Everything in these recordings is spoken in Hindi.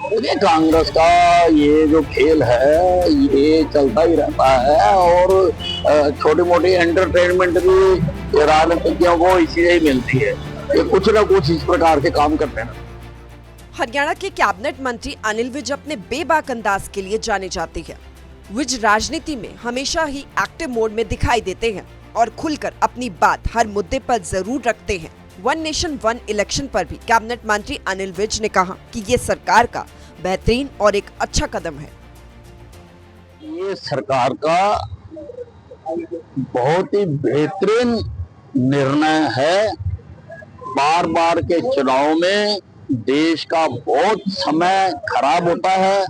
देखिए, कांग्रेस का ये जो खेल है ये चलता ही रहता है और छोटी मोटी एंटरटेनमेंट भी राजनीतिज्ञों को इसी से ही मिलती है। ये कुछ ना कुछ इस प्रकार के काम करते हैं। हरियाणा के कैबिनेट मंत्री अनिल विज अपने बेबाक अंदाज के लिए जाने जाते हैं। विज राजनीति में हमेशा ही एक्टिव मोड में दिखाई देते हैं और खुलकर अपनी बात हर मुद्दे पर जरूर रखते हैं। वन नेशन वन इलेक्शन पर भी कैबिनेट मंत्री अनिल विज ने कहा कि ये सरकार का बेहतरीन और एक अच्छा कदम है। ये सरकार का बहुत ही बेहतरीन निर्णय है। बार बार के चुनाव में देश का बहुत समय खराब होता है,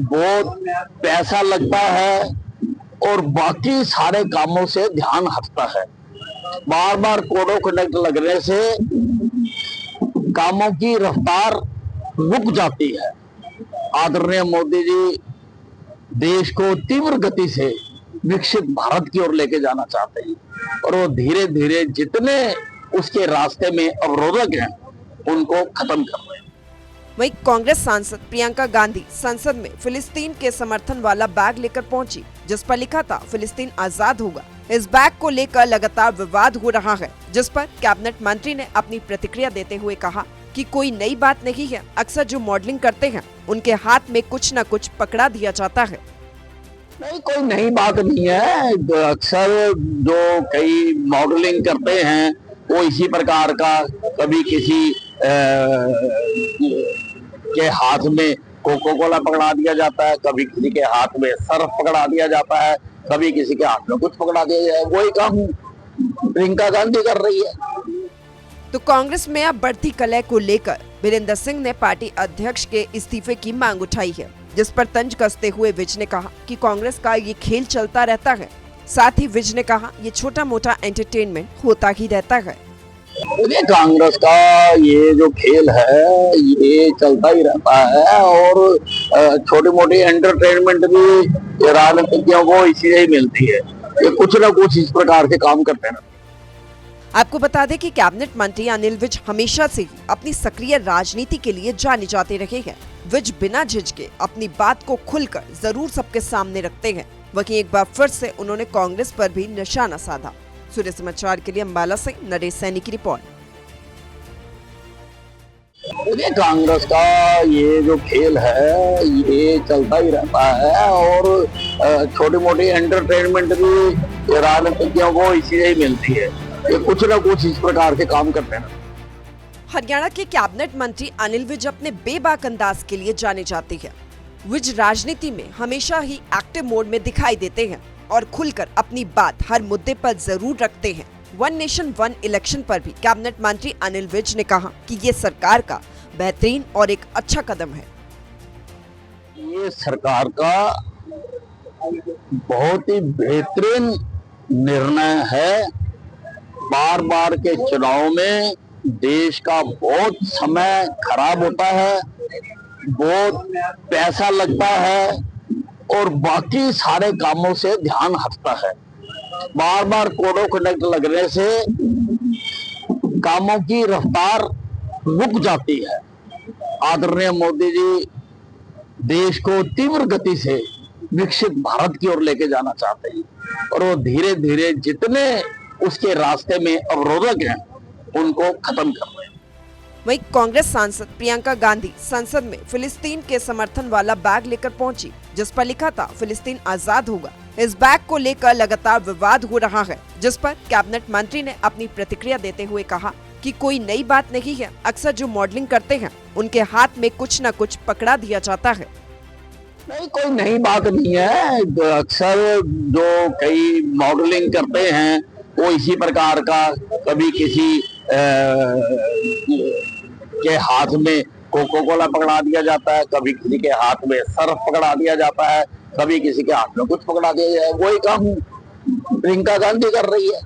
बहुत पैसा लगता है और बाकी सारे कामों से ध्यान हटता है। बार बार कोड ऑफ कंडक्ट लगने से कामों की रफ्तार रुक जाती है। आदरणीय मोदी जी देश को तीव्र गति से विकसित भारत की ओर लेके जाना चाहते हैं और वो धीरे धीरे जितने उसके रास्ते में अवरोधक हैं उनको खत्म कर रहे हैं। वहीं कांग्रेस सांसद प्रियंका गांधी संसद में फिलिस्तीन के समर्थन वाला बैग लेकर पहुंची, जिस पर लिखा था फिलिस्तीन आजाद होगा। इस बैग को लेकर लगातार विवाद हो रहा है, जिस पर कैबिनेट मंत्री ने अपनी प्रतिक्रिया देते हुए कहा कि कोई नई बात नहीं है। अक्सर जो मॉडलिंग करते हैं उनके हाथ में कुछ न कुछ पकड़ा दिया जाता है। नहीं, कोई नई बात नहीं है। अक्सर जो कई मॉडलिंग करते हैं वो इसी प्रकार का, कभी किसी के हाथ में कोको कोला पकड़ा दिया जाता है, कभी किसी के हाथ में सर्फ पकड़ा दिया जाता है, कभी किसी के हाथ में कुछ पकड़ा दिया जाए। वही काम प्रियंका गांधी कर रही है। तो कांग्रेस में अब बढ़ती कलह को लेकर वीरेंद्र सिंह ने पार्टी अध्यक्ष के इस्तीफे की मांग उठाई है, जिस पर तंज कसते हुए विज ने कहा कि कांग्रेस का ये खेल चलता रहता है। साथ ही विज ने कहा ये छोटा मोटा एंटरटेनमेंट होता ही रहता है। देखिए, कांग्रेस का ये जो खेल है ये चलता ही रहता है और छोटी मोटी एंटरटेनमेंट भी राजनीतिज्ञों को इसी से ही मिलती है। ये कुछ ना कुछ इस प्रकार के काम करते हैं। आपको बता दें कि कैबिनेट मंत्री अनिल विज हमेशा से ही अपनी सक्रिय राजनीति के लिए जाने जाते रहे हैं। विज बिना झिझके अपनी बात को खुलकर जरूर सबके सामने रखते हैं। वहीं एक बार फिर से उन्होंने कांग्रेस पर भी निशाना साधा। सूर्य समाचार के लिए अंबाला से नरेश सैनी की रिपोर्ट। देखिए, कांग्रेस का ये जो खेल है ये चलता ही रहता है और छोटी मोटी एंटरटेनमेंट भी राजनीतिज्ञों को इसी से ही मिलती है। ये कुछ ना कुछ इस प्रकार के काम करते हैं। हरियाणा के कैबिनेट मंत्री अनिल विज अपने बेबाक अंदाज के लिए जाने जाते हैं। विज राजनीति में हमेशा ही एक्टिव मोड में दिखाई देते हैं और खुलकर अपनी बात हर मुद्दे पर जरूर रखते हैं। वन नेशन वन इलेक्शन पर भी कैबिनेट मंत्री अनिल विज ने कहा कि ये सरकार का बेहतरीन और एक अच्छा कदम है। ये सरकार का बहुत ही बेहतरीन निर्णय है। बार बार के चुनाव में देश का बहुत समय खराब होता है, बहुत पैसा लगता है और बाकी सारे कामों से ध्यान हटता है। बार बार कोड ऑफ कंडक्ट लगने से कामों की रफ्तार रुक जाती है। आदरणीय मोदी जी देश को तीव्र गति से विकसित भारत की ओर लेके जाना चाहते हैं और वो धीरे धीरे जितने उसके रास्ते में अवरोधक हैं उनको खत्म कर रहे हैं। वहीं कांग्रेस सांसद प्रियंका गांधी संसद में फिलिस्तीन के समर्थन वाला बैग लेकर पहुंची, जिस पर लिखा था फिलिस्तीन आजाद होगा। इस बैग को लेकर लगातार विवाद हो रहा है, जिस पर कैबिनेट मंत्री ने अपनी प्रतिक्रिया देते हुए कहा कि कोई नई बात नहीं है। अक्सर जो मॉडलिंग करते हैं उनके हाथ में कुछ न कुछ पकड़ा दिया जाता है। नहीं, कोई नई बात नहीं है। अक्सर जो कई मॉडलिंग करते हैं वो इसी प्रकार का, कभी किसी के हाथ में कोको कोला पकड़ा दिया जाता है, कभी किसी के हाथ में सर्फ पकड़ा दिया जाता है, कभी किसी के हाथ में कुछ पकड़ा दिया जाए। वही काम प्रियंका गांधी कर रही है।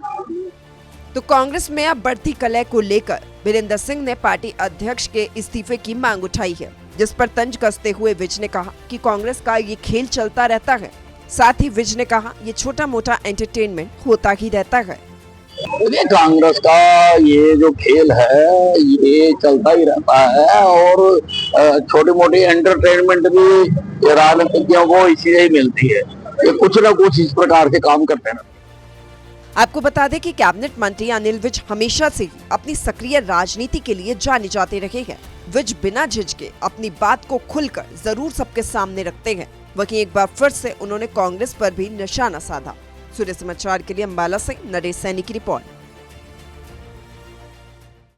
तो कांग्रेस में अब बढ़ती कलह को लेकर वीरेंद्र सिंह ने पार्टी अध्यक्ष के इस्तीफे की मांग उठाई है, जिस पर तंज कसते हुए विज ने कहा कि कांग्रेस का ये खेल चलता रहता है। साथ ही विज ने कहा ये छोटा मोटा एंटरटेनमेंट होता ही रहता है। देखिए, कांग्रेस का ये जो खेल है ये चलता ही रहता है और छोटी मोटी एंटरटेनमेंट भी राजनीतिज्ञों को इसी ही मिलती है। ये कुछ ना कुछ इस प्रकार के काम करते हैं। आपको बता दें कि कैबिनेट मंत्री अनिल विज हमेशा से ही अपनी सक्रिय राजनीति के लिए जाने जाते रहे हैं। विज बिना झिझके अपनी बात को खुलकर जरूर सबके सामने रखते हैं। वहीं एक बार फिर से उन्होंने कांग्रेस पर भी निशाना साधा। सूर्य समाचार के लिए अंबाला से नरेश सैनी की रिपोर्ट।